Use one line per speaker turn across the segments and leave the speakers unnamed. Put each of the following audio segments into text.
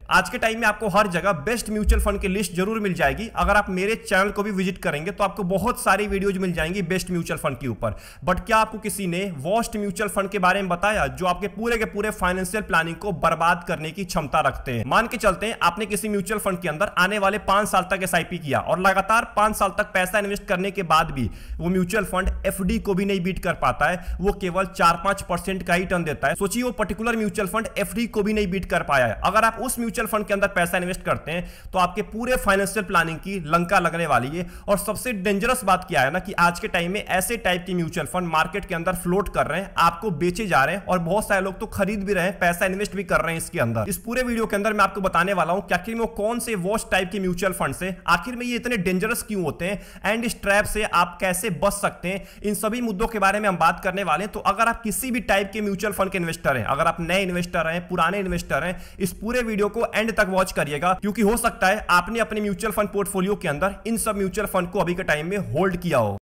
आज के टाइम में आपको हर जगह बेस्ट म्यूचुअल फंड की लिस्ट जरूर मिल जाएगी। अगर आप मेरे चैनल को भी विजिट करेंगे तो आपको बहुत सारी वीडियोज मिल जाएंगी बेस्ट म्यूचुअल फंड के ऊपर। बट क्या आपको किसी ने वर्स्ट म्यूचुअल फंड के बारे में बताया जो आपके पूरे फाइनेंशियल प्लानिंग को बर्बाद करने की क्षमता रखते हैं? मान के चलते हैं आपने किसी म्यूचुअल फंड के अंदर आने वाले 5 साल तक एसआईपी किया और लगातार 5 साल तक पैसा इन्वेस्ट करने के बाद भी वो म्यूचुअल फंड एफडी को भी नहीं बीट कर पाता है, वो केवल 4-5% का ही टर्न देता है। सोचिए वो पर्टिकुलर म्यूचुअल फंड एफडी को भी नहीं बीट कर पाया है। अगर आप उस म्यूचुअल फंड के अंदर पैसा इन्वेस्ट करते हैं तो आपके पूरे फाइनेंशियल प्लानिंग की लंका लगने वाली है। और सबसे डेंजरस बात क्या है ना कि आज के टाइम में ऐसे टाइप के म्यूचुअल फंड मार्केट के अंदर फ्लोट कर रहे हैं, आपको बेचे जा रहे हैं और बहुत सारे लोग तो खरीद भी रहे हैं, पैसा इन्वेस्ट भी कर रहे हैं इसके अंदर। इस पूरे वीडियो के अंदर मैं आपको बताने वाला हूं कि आखिर में वो कौन से वर्स्ट टाइप के म्यूचुअल फंड से, आखिर में ये इतने डेंजरस क्यों होते हैं एंड इस ट्रैप से आप कैसे बच सकते हैं, इन सभी मुद्दों के बारे में हम बात करने वाले हैं। तो अगर आप किसी भी टाइप के म्यूचुअल फंड के इन्वेस्टर हैं, अगर आप नए इन्वेस्टर हैं, पुराने इन्वेस्टर हैं, इस पूरे वीडियो को एंड तक वॉच करिएगा, क्योंकि हो सकता है आपने अपने म्यूचुअल फंड पोर्टफोलियो के अंदर इन सब म्यूचुअल फंड को अभी के टाइम में होल्ड किया हो।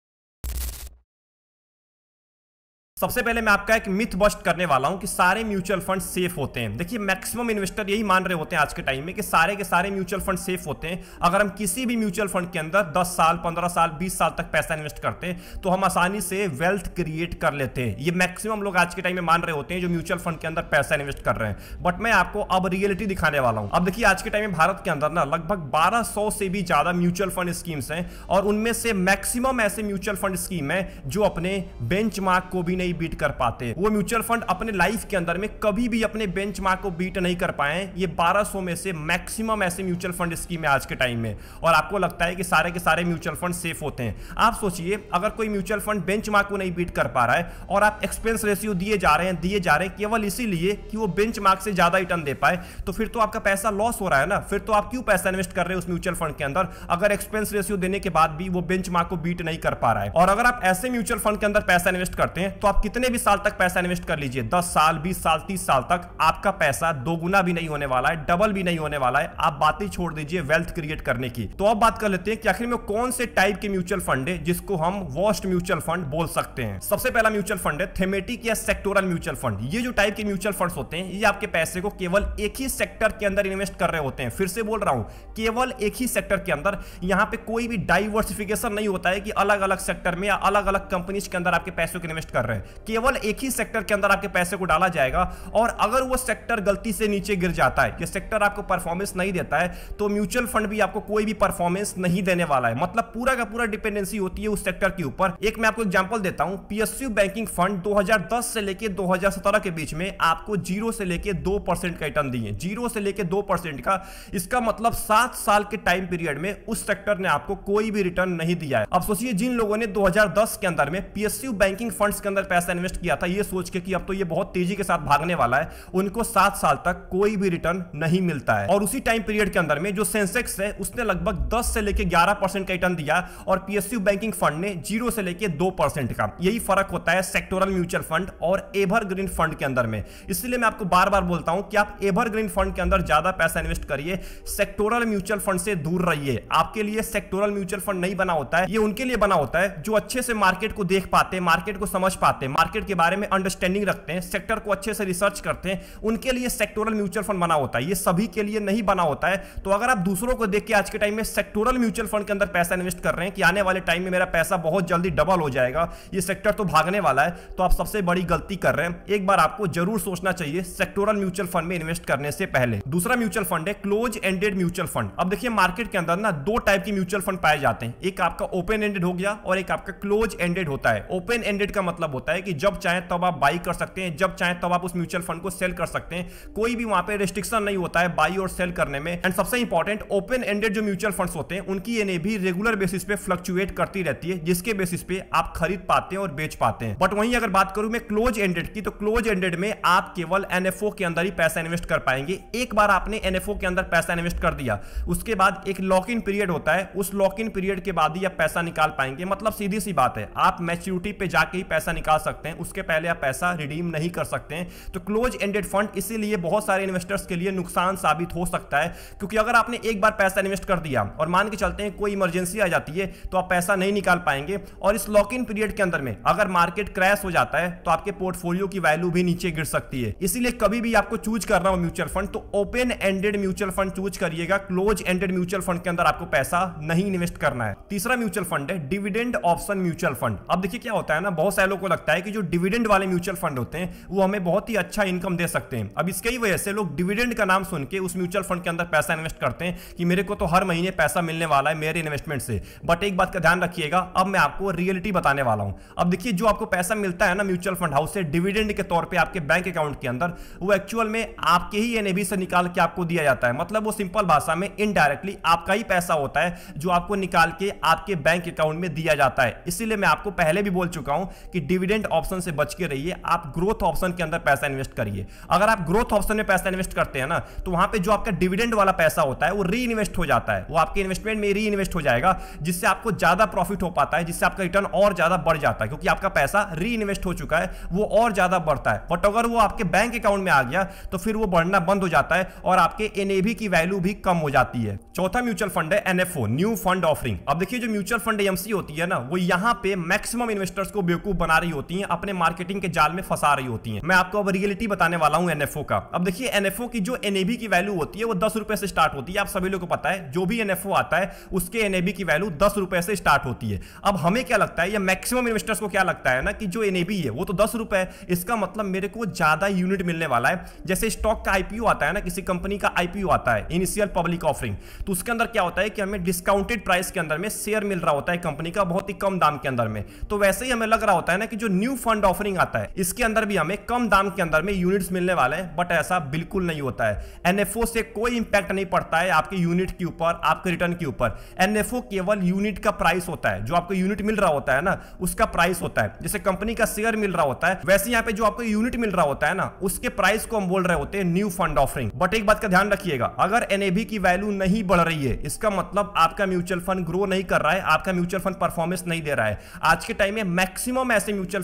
सबसे पहले मैं आपका एक मिथ बस्ट करने वाला हूं कि सारे म्यूचुअल फंड सेफ होते हैं। देखिए मैक्सिमम इन्वेस्टर यही मान रहे होते हैं आज के टाइम में कि सारे के सारे म्यूचुअल फंड सेफ होते हैं। अगर हम किसी भी म्यूचुअल फंड के अंदर 10 साल 15 साल 20 साल तक पैसा इन्वेस्ट करते हैं तो हम आसानी से वेल्थ क्रिएट कर लेते हैं। ये मैक्सिमम लोग आज के टाइम में मान रहे होते हैं जो म्यूचुअल फंड के अंदर पैसा इन्वेस्ट कर रहे हैं। बट मैं आपको अब रियलिटी दिखाने वाला हूं। अब देखिए आज के टाइम में भारत के अंदर ना लगभग 1200 से भी ज्यादा म्यूचुअल फंड स्कीम्स हैं और उनमें से मैक्सिमम ऐसे म्यूचुअल फंड स्कीम है जो अपने बेंचमार्क को भी नहीं बीट कर पाते। वो म्यूचुअल फंड अपने लाइफ के अंदर में कभी भी अपने बेंचमार्क को बीट नहीं कर पाए। ये 1200 में से मैक्सिमम ऐसे म्यूचुअल फंड स्कीम है आज के टाइम में और आपको लगता है कि सारे के सारे म्यूचुअल फंड सेफ होते हैं। आप सोचिए अगर कोई म्यूचुअल फंड बेंचमार्क को नहीं बीट कर पा रहा है और आप एक्सपेंस रेशियो दिए जा रहे हैं केवल इसीलिए कि वो बेंचमार्क से ज्यादा रिटर्न दे पाए, तो फिर तो आपका पैसा लॉस हो रहा है ना। फिर तो आप क्यों पैसा इन्वेस्ट कर रहे हैं उस म्यूचुअल फंड के अंदर अगर एक्सपेंस रेशियो देने के बाद भी वो बेंचमार्क को बीट नहीं कर पा रहा है। और अगर आप ऐसे म्यूचुअल फंड के अंदर पैसा इन्वेस्ट करते हैं तो आप कितने भी साल तक पैसा इन्वेस्ट कर लीजिए, 10 साल 20 साल 30 साल तक आपका पैसा दोगुना भी नहीं होने वाला है, डबल भी नहीं होने वाला है। आप बातें छोड़ दीजिए वेल्थ क्रिएट करने की। तो अब बात कर लेते हैं कि आखिर में कौन से टाइप के म्यूचुअल फंड है जिसको हम वर्स्ट म्यूचुअल फंड बोल सकते हैं। सबसे पहला म्यूचुअल फंड है थीमेटिक या सेक्टोरल म्यूचुअल फंड। ये जो टाइप के म्यूचुअल फंड्स होते हैं ये आपके पैसे को केवल एक ही सेक्टर के अंदर इन्वेस्ट कर रहे होते हैं। फिर से बोल रहा हूं, केवल एक ही सेक्टर के अंदर। यहां पे कोई भी डाइवर्सिफिकेशन नहीं होता है कि अलग अलग सेक्टर में या अलग अलग कंपनीज के अंदर आपके पैसों को इन्वेस्ट कर रहे हैं। केवल एक ही सेक्टर के अंदर आपके पैसे को डाला जाएगा और अगर वो सेक्टर गलती से नीचे गिर जाता है, ये सेक्टर आपको परफॉर्मेंस नहीं देता है, तो म्यूचुअल फंड भी आपको कोई भी परफॉर्मेंस नहीं देने वाला है। मतलब पूरा का पूरा डिपेंडेंसी होती है उस सेक्टर के ऊपर। एक मैं आपको एग्जांपल देता हूं, पीएसयू बैंकिंग फंड 2010 से लेके 2017 के बीच में आपको 0 से लेके 2% का रिटर्न दिए। 0 से लेके 2% का, इसका मतलब 7 साल के टाइम पीरियड में उस सेक्टर ने आपको कोई भी रिटर्न नहीं दिया है। अब सोचिए जिन लोगों ने 2010 के अंदर में पीएसयू बैंकिंग फंड्स के अंदर पैसा इन्वेस्ट किया था ये सोच के कि अब तो ये बहुत तेजी के साथ भागने वाला है, उनको 7 साल तक कोई भी रिटर्न नहीं मिलता है। और उसी टाइम पीरियड के अंदर में जो सेंसेक्स है उसने लगभग 10 से लेके 11% का रिटर्न दिया और पीएसयू बैंकिंग फंड ने 0 से लेके 2% का। यही फर्क होता है सेक्टोरल म्यूचुअल फंड और एवरग्रीन फंड के अंदर में। इसलिए मैं आपको बार बार बोलता हूं कि आप एवरग्रीन फंड के अंदर ज्यादा पैसा इन्वेस्ट करिए, सेक्टोरल म्यूचुअल फंड से दूर रहिए। आपके लिए सेक्टोरल म्यूचुअल फंड नहीं बना होता है, ये उनके लिए बना होता है जो अच्छे से मार्केट को देख पाते हैं, मार्केट को समझ पाते हैं, मार्केट के बारे में अंडरस्टैंडिंग रखते हैं, सेक्टर को अच्छे से रिसर्च करते हैं, उनके लिए सेक्टोरल म्यूचुअल फंड बना होता है। ये सभी के लिए नहीं बना होता है। तो अगर आप दूसरों को देख के आज के टाइम में सेक्टोरल म्यूचुअल फंड के अंदर पैसा इन्वेस्ट कर रहे हैं कि आने वाले टाइम में मेरा पैसा बहुत जल्दी डबल हो जाएगा, ये सेक्टर तो भागने वाला है, तो आप सबसे बड़ी गलती कर रहे हैं। एक बार आपको जरूर सोचना चाहिए सेक्टोरल म्यूचुअल फंड में इन्वेस्ट करने से पहले। दूसरा म्यूचुअल फंड है क्लोज एंडेड म्यूचुअल फंड। अब देखिए मार्केट के अंदर ना 2 टाइप के म्यूचुअल फंड पाए जाते हैं, एक आपका ओपन एंडेड हो गया और एक आपका क्लोज एंडेड होता है। ओपन एंडेड का मतलब होता है कि जब चाहे तब आप बाई कर सकते हैं, जब चाहे तब आप उस म्यूचुअल फंड को सेल कर सकते हैं, कोई भी वहां पे रेस्ट्रिक्शन नहीं होता है बाई और सेल करने में। एंड सबसे इंपॉर्टेंट, ओपन एंडेड जो म्यूचुअल फंड्स होते हैं उनकी एनए भी रेगुलर बेसिस पे फ्लक्चुएट करती रहती है, जिसके बेसिस पे आप खरीद पाते हैं और बेच पाते हैं। बट वहीं अगर बात करूं मैं क्लोज एंडेड की, तो क्लोज एंडेड में आप केवल एनएफओ के अंदर ही पैसा इन्वेस्ट कर पाएंगे। एक बार आपने एनएफओ के अंदर पैसा इन्वेस्ट कर दिया, उसके बाद एक लॉक इन पीरियड होता है, उस लॉक इन पीरियड के बाद ही आप पैसा निकाल पाएंगे। मतलब सीधी सी बात है, आप मैच्योरिटी पे जाके ही पैसा निकाल सकते हैं उसके पहले आप पैसा रिडीम नहीं कर सकते हैं। तो क्लोज एंडेड फंड इसीलिए बहुत सारे इन्वेस्टर्स के लिए नुकसान साबित हो सकता है, क्योंकि अगर आपने एक बार पैसा इन्वेस्ट कर दिया और मान के चलते हैं कोई इमरजेंसी आ जाती है तो आप पैसा नहीं निकाल पाएंगे, और इस लॉक इन पीरियड के अंदर में अगर मार्केट क्रैश हो जाता है तो आपके पोर्टफोलियो की वैल्यू भी नीचे गिर सकती है। इसीलिए कभी भी आपको चूज करना हो म्यूचुअल फंड तो open ended mutual fund choose करिएगा। क्लोज एंडेड म्यूचुअल फंड के अंदर आपको पैसा नहीं इन्वेस्ट करना है। तीसरा म्यूचुअल फंड है डिविडेंड ऑप्शन म्यूचुअल फंड। अब देखिए क्या होता है ना, बहुत सारे लोगों को लगता है कि जो डिविडेंड वाले म्यूचुअल फंड होते हैं वो हमें बहुत ही अच्छा इनकम दे सकते हैं। अब इसकी वजह से लोग डिविडेंड का नाम सुन के उस म्यूचुअल फंड के अंदर पैसा इन्वेस्ट करते हैं कि मेरे को तो हर महीने पैसा मिलने वाला है मेरे इन्वेस्टमेंट से। बट एक बात का ध्यान रखिएगा, अब मैं आपको रियलिटी बताने वाला हूं। अब देखिए जो आपको पैसा मिलता है ना म्यूचुअल फंड हाउस से डिविडेंड के तौर पे आपके बैंक अकाउंट के अंदर, वो एक्चुअल में आपके ही एनएबी से निकाल के आपको दिया जाता है। मतलब वो सिंपल भाषा में इनडायरेक्टली आपका ही पैसा होता है जो आपको निकाल के आपके बैंक अकाउंट में दिया जाता है। इसीलिए मैं आपको पहले भी बोल चुका हूं कि डिविडेंड ऑप्शन से बच के रहिए, आप ग्रोथ ऑप्शन के अंदर पैसा इन्वेस्ट करिए। अगर आप ग्रोथ ऑप्शन में पैसा इन्वेस्ट करते हैं ना तो वहां पे जो आपका डिविडेंड वाला पैसा होता है वो री इन्वेस्ट हो जाता है, वो आपके इन्वेस्टमेंट में री इन्वेस्ट हो जाएगा, जिससे आपको ज्यादा प्रॉफिट हो पाता है, जिससे आपका रिटर्न और ज्यादा बढ़ जाता है, क्योंकि आपका पैसा री इन्वेस्ट हो चुका है, वो और ज्यादा बढ़ता है। बट अगर वो आपके बैंक अकाउंट में आ गया तो फिर वो बढ़ना बंद हो जाता है और आपके एनएवी की वैल्यू भी कम हो जाती है। चौथा म्यूचुअल फंड है एनएफओ, न्यू फंड ऑफरिंग। अब देखिए जो म्यूचुअल फंड एएमसी होती है ना, वो यहां पे मैक्सिमम इन्वेस्टर्स को बेवकूफ बना रही होती हैं, अपने मार्केटिंग के जाल में फंसा रही होती हैं। मैं आपको अब रियलिटी बताने वाला हूं एनएफओ का। अब देखिए एनएफओ की जो एनएवी की वैल्यू होती है वो 10 रुपए से स्टार्ट होती है। आप सभी लोगों को पता है जो भी एनएफओ आता है उसके एनएवी की वैल्यू 10 रुपए से स्टार्ट होती है। अब हमें क्या लगता है या मैक्सिमम इन्वेस्टर्स को क्या लगता है ना कि जो एनएवी है वो तो 10 रुपए है, इसका मतलब मेरे को ज्यादा यूनिट मिलने वाला है। जैसे स्टॉक का आईपीओ आता है ना, किसी कंपनी का आईपीओ आता है, इनिशियल पब्लिक ऑफरिंग, तो उसके अंदर क्या होता है कि हमें डिस्काउंटेड प्राइस के अंदर में शेयर मिल रहा होता है कंपनी का बहुत ही कम दाम के अंदर में। तो वैसे ही हमें लग रहा होता है ना कि जो न्यू फंड ऑफरिंग आता है इसके अंदर भी हमें कम दाम के अंदर में यूनिट्स मिलने वाले हैं, बट ऐसा बिल्कुल नहीं होता है। एनएफओ से कोई इंपैक्ट नहीं पड़ता है आपके यूनिट के ऊपर, आपके रिटर्न के ऊपर। एनएफओ केवल यूनिट का प्राइस होता है, जो आपको यूनिट मिल रहा होता है ना उसका प्राइस होता है। जैसे कंपनी का शेयर मिल रहा होता है वैसे यहां पे जो आपको यूनिट मिल रहा होता है ना उसके प्राइस को हम बोल रहे होते हैं न्यू फंड ऑफरिंग। बट एक बात का ध्यान रखिएगा, अगर एनएवी की वैल्यू नहीं बढ़ रही है इसका मतलब आपका म्यूचुअल फंड ग्रो नहीं कर रहा है, आपका म्यूचुअल फंड परफॉर्मेंस नहीं दे रहा है। आज के टाइम में मैक्सिमम ऐसे म्यूचुअल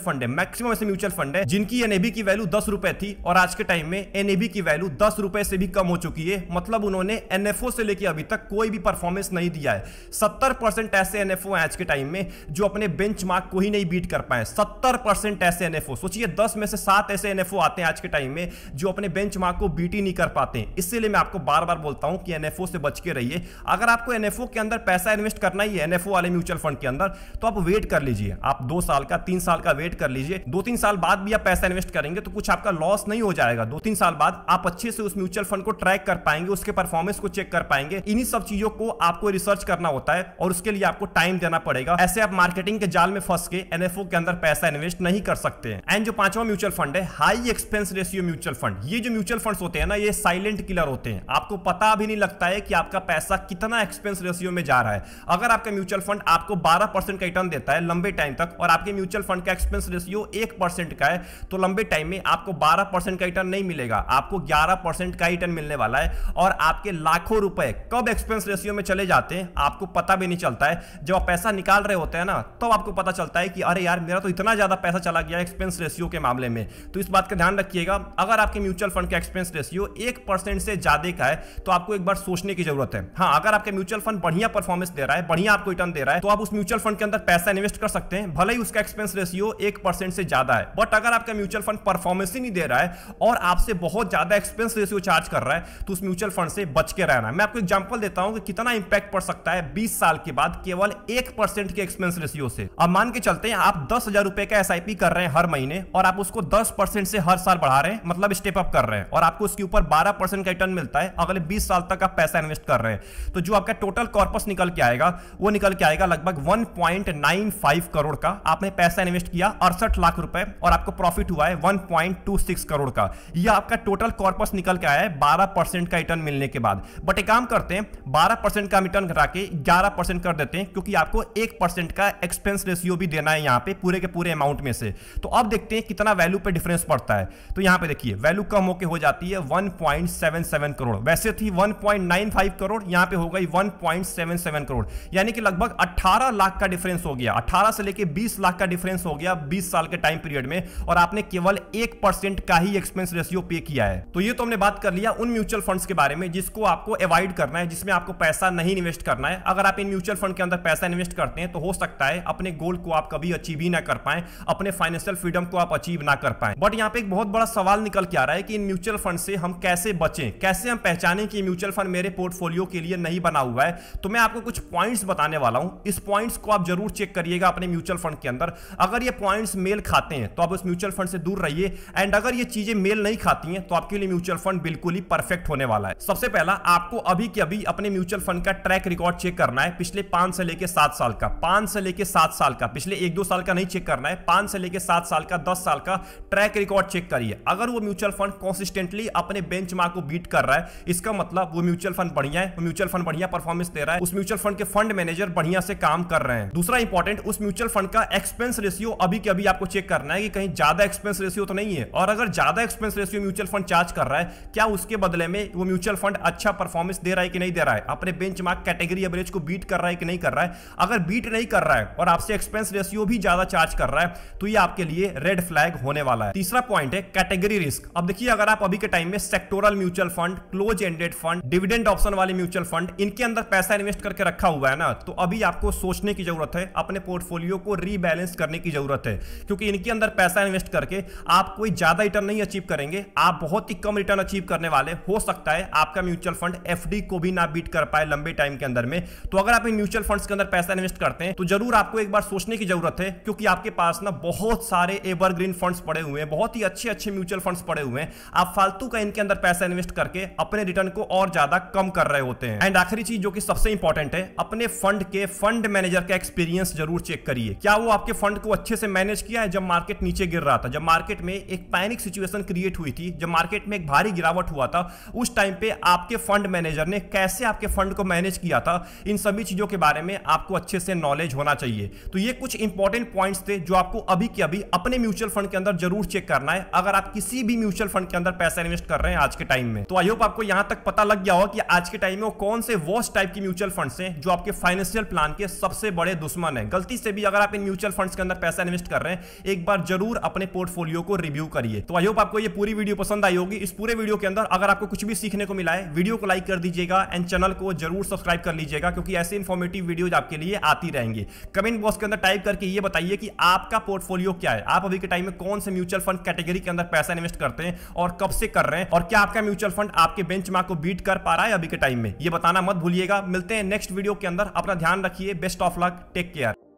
फंड है जिनकी एनएवी की वैल्यू 10 रुपए थी और आज के टाइम में एनएवी की वैल्यू 10 रुपए से भी कम हो चुकी है। मतलब उन्होंने एनएफओ से लेकर अभी तक कोई भी परफॉर्मेंस नहीं दिया है। 70% ऐसे एनएफओ हैं आज के टाइम में जो अपने बेंचमार्क को ही नहीं बीट कर पाए। 70% ऐसे एनएफओ, सोचिए 10 में से 7 ऐसे एनएफओ आते हैं आज के टाइम में जो अपने बेंचमार्क को बीट ही नहीं कर पाते हैं। इसलिए मैं आपको बार बार बोलता हूं कि एनएफओ से बच के रहिए। अगर आपको एनएफओ के अंदर पैसा इन्वेस्ट करना ही है, एनएफओ वाले म्यूचुअल फंड के अंदर, तो आप वेट कर लीजिए। आप 2 साल का 3 साल का वेट कर लीजिए। 2-3 साल बाद भी आप पैसा इन्वेस्ट करेंगे तो कुछ आपका लॉस नहीं हो जाएगा। 2-3 साल बाद आप अच्छे से उस म्यूचुअल फंड को ट्रैक कर पाएंगे, उसके परफॉर्मेंस को चेक कर पाएंगे। इन्हीं सब चीजों को आपको रिसर्च करना होता है और उसके लिए आपको टाइम देना पड़ेगा। ऐसे आप मार्केटिंग के जाल में फंस के एनएफओ के अंदर पैसा इन्वेस्ट नहीं कर सकते हैं। एंड जो 5वां म्यूचुअल फंड है high expense ratio mutual fund. ये जो म्यूचुअल फंड्स होते हैं ना ये साइलेंट किलर होते हैं, आपको पता भी नहीं लगता है कि आपका पैसा कितना एक्सपेंस रेशियो में जा रहा है। अगर आपका म्यूचुअल फंड आपको 12% का रिटर्न देता है लंबे टाइम तक और आपके म्यूचुअल फंड का एक्सपेंस रेशियो 1% का है तो लंबे टाइम में आपको 12% का रिटर्न नहीं मिलेगा, आपको 11% का रिटर्न मिलने वाला है। और आपके लाखों रुपए कब एक्सपेंस रेशियो में चले जाते हैं आपको पता भी नहीं चलता है। जब आप पैसा निकाल रहे होते हैं ना तब तो आपको पता चलता है कि अरे यार मेरा तो इतना ज्यादा पैसा चला गया एक्सपेंस रेशियो के मामले में। तो इस बात का ध्यान रखिएगा, अगर आपके म्यूचुअल फंड का एक्सपेंस रेशियो 1% से ज्यादा का है तो आपको एक बार सोचने की जरूरत है। हाँ, अगर आपके म्यूचुअल फंड बढ़िया परफॉर्मेंस दे रहा है, बढ़िया आपको रिटर्न दे रहा है तो आप उस म्यूचुअल फंड के अंदर पैसा इन्वेस्ट कर सकते हैं, भले ही उसका एक्सपेंस रेशियो 1% से ज्यादा है। बट अगर आपका म्यूचुअल फंड परफॉर्मेंस ही नहीं दे रहा है और आपसे बहुत ज्यादा एक्सपेंस रेशियो चार्ज कर रहा है तो उस म्यूचुअल फंड से बच के रहना है। मैं आपको एग्जांपल देता हूं कि कितना इंपैक्ट पड़ सकता है 20 साल के बाद केवल 1% के एक्सपेंस रेशियो से। अब मान के चलते हैं आप 10,000 रुपए का एसआईपी कर रहे हैं हर महीने और आप उसको 10% से हर साल बढ़ा रहे हैं, मतलब स्टेप अप कर रहे हैं, और आपको उसके ऊपर 12% का रिटर्न मिलता है। अगले 20 साल तक आप पैसा इन्वेस्ट कर रहे हैं तो जो आपका टोटल कॉर्पस निकल के आएगा वो निकल के आएगा लगभग 1.95 करोड़ का। आपने पैसा इन्वेस्ट किया 68 लाख रुपए और आपको प्रॉफिट हुआ है 1.26 करोड़ का। यह आपका टोटल कॉर्पस निकल के आया है 12% का रिटर्न मिलने के बाद। बट एक काम करते हैं 12% का रिटर्न घटा के 11% कर देते हैं क्योंकि आपको 1% का एक्सपेंस रेशियो भी देना है यहां पे पूरे के पूरे अमाउंट में से। तो अब देखते हैं कितना वैल्यू पे डिफरेंस पड़ता है। तो यहां पे देखिए वैल्यू कम होके हो जाती है 1.77 करोड़, वैसे थी 1.95 करोड़, यहां पे हो गई 1.77 करोड़, यानी कि लगभग 18 लाख का डिफरेंस हो गया। 18 से लेके 20 लाख का डिफरेंस हो गया 20 साल के टाइम पीरियड में, और आपने केवल 1% का ही एक्सपेंस रेशियो पे किया है। तो ये तो हमने बात कर लिया उन म्यूचुअल फंड्स के बारे में जिसको आपको अवॉइड करना है, जिसमें आपको पैसा नहीं इन्वेस्ट करना है। अगर आप इन म्यूचुअल फंड के अंदर पैसा इन्वेस्ट करते हैं तो हो सकता है अपने गोल को आप कभी अचीव ही ना कर पाए, अपने फाइनेंशियल फ्रीडम को आप अचीव ना कर पाए। बट यहाँ पे एक बहुत बड़ा सवाल निकल के आ रहा है कि इन म्यूचुअल फंड से हम कैसे बचें, कैसे हम पहचानें कि म्यूचुअल फंड मेरे पोर्टफोलियो के लिए नहीं बना हुआ है। तो मैं आपको कुछ पॉइंट्स बताने वाला हूं, इस पॉइंट्स को आप जरूर चेक करिएगा अपने म्यूचुअल फंड के अंदर। अगर ये पॉइंट्स मेल खाते हैं तो आप उस म्यूचुअल फंड से दूर रहिए, एंड अगर ये चीजें मेल नहीं खाती हैं तो आपके लिए म्यूचुअल फंड बिल्कुल ही परफेक्ट होने वाला है। सबसे पहला, आपको अभी के अभी अपने म्यूचुअल फंड का ट्रैक रिकॉर्ड चेक करना है, पिछले 5 से लेकर 7 साल का, 5 से लेकर 7 साल का, पिछले 1-2 साल का नहीं चेक करना है, 5 से लेकर 7 साल का, 10 साल का ट्रैक रिकॉर्ड चेक करिए। अगर वो म्यूचुअल फंड कंसिस्टेंटली अपने बेंचमार्क को बीट कर रहा है, इसका मतलब वो म्यूचुअल फंड बढ़िया है, वो म्यूचुअल फंड बढ़िया परफॉर्मेंस दे रहा है, उस म्यूचुअल फंड के फंड मैनेजर बढ़िया से काम कर रहे हैं। दूसरा इंपॉर्टेंट, उस म्यूचुअल फंड का एक्सपेंस रेशियो अभी के अभी आपको चेक करना है कि कहीं ज्यादा एक्सपेंस रेशियो तो नहीं है, और अगर ज्यादा expense ratio mutual fund charge कर रहा है, क्या उसके बदले में वो म्यूचुअल फंड अच्छा परफॉर्मेंस दे रहा है कि नहीं दे रहा है, अपने बेंचमार्क कैटेगरी एवरेज को बीट कर रहा है कि नहीं कर रहा है। अगर बीट नहीं कर रहा है और आपसे एक्सपेंस रेशियो भी ज्यादा चार्ज कर रहा है तो ये आपके लिए रेड फ्लैग होने वाला है। तीसरा पॉइंट है कैटेगरी रिस्क। अब देखिए, अगर आप अभी के टाइम में sectoral mutual fund, close ended fund, dividend option वाले म्यूचुअल फंड, इनके अंदर पैसा इन्वेस्ट करके रखा हुआ है ना, तो अभी आपको सोचने की जरूरत है, अपने पोर्टफोलियो को रीबैलेंस करने की जरूरत है, क्योंकि इनके अंदर पैसा इन्वेस्ट करके आप कोई ज्यादा रिटर्न नहीं अचीव करेंगे, आप बहुत ही कम रिटर्न अचीव करने वाले। हो सकता है आपका म्यूचुअल फंड एफडी को भी ना बीट कर पाए लंबे टाइम के अंदर में। तो अगर आप इन म्यूचुअल फंड्स के अंदर पैसा इन्वेस्ट करते हैं तो जरूर आपको एक बार सोचने की जरूरत है, क्योंकि आपके पास ना बहुत सारे एवरग्रीन फंड्स पड़े हुए हैं, बहुत ही अच्छे अच्छे म्यूचुअल फंड्स पड़े हुए हैं। आप फालतू का इनके अंदर पैसा इन्वेस्ट करके अपने रिटर्न को और ज्यादा कम कर रहे होते हैं। एंड आखिरी चीज जो कि सबसे इंपॉर्टेंट है, अपने फंड के फंड मैनेजर का एक्सपीरियंस जरूर चेक करिए। क्या वो आपके फंड को अच्छे से मैनेज किया है जब मार्केट नीचे गिर रहा था, जब मार्केट में एक पैनिक सिचुएशन क्रिएट हुई थी, जब मार्केट में एक भारी गिरावट हुआ था, उस टाइम पे आपके फंड मैनेजर ने कैसे आपके फंड को मैनेज किया था। इन सभी चीजों के बारे में आपको अच्छे से नॉलेज होना चाहिए। तो ये कुछ इंपॉर्टेंट पॉइंट्स थे जो आपको अभी के अभी अपने म्यूचुअल फंड के अंदर जरूर चेक करना है, अगर आप किसी भी म्यूचुअल फंड के अंदर पैसा इन्वेस्ट कर रहे हैं आज के टाइम में। तो आई होप आपको यहां तक पता लग गया होगा कि आज के टाइम में वो कौन से वर्स्ट टाइप की म्यूचुअल फंड्स हैं जो आपके फाइनेंशियल प्लान के सबसे बड़े दुश्मन हैं। गलती से भी अगर आप इन म्यूचुअल फंड्स के अंदर पैसा इन्वेस्ट कर रहे हैं, एक बार जरूर अपने पोर्टफोलियो को रिव्यू करिए। तो आई होप आपको ये पूरी वीडियो पसंद आई होगी। इस पूरे वीडियो के अंदर अगर आपको कुछ भी सीखने को मिला है, वीडियो को लाइक कर दीजिएगा एंड चैनल को जरूर सब्सक्राइब कर लीजिएगा, क्योंकि ऐसे इंफॉर्मेटिव वीडियोज आपके लिए आती रहेंगी। कमेंट बॉक्स के अंदर टाइप करके ये बताइए कि आपका पोर्टफोलियो क्या है, आप अभी के टाइम में कौन से म्यूचुअल फंड कैटेगरी के अंदर पैसा इन्वेस्ट करते हैं और कब से कर रहे हैं, और क्या आपका म्यूचुअल फंड आपके बेंचमार्क को बीट कर पा रहा है अभी के टाइम में। ये बताना मत भूलिएगा। मिलते हैं नेक्स्ट वीडियो के अंदर। अपना ध्यान रखिए। Best of luck. Take care.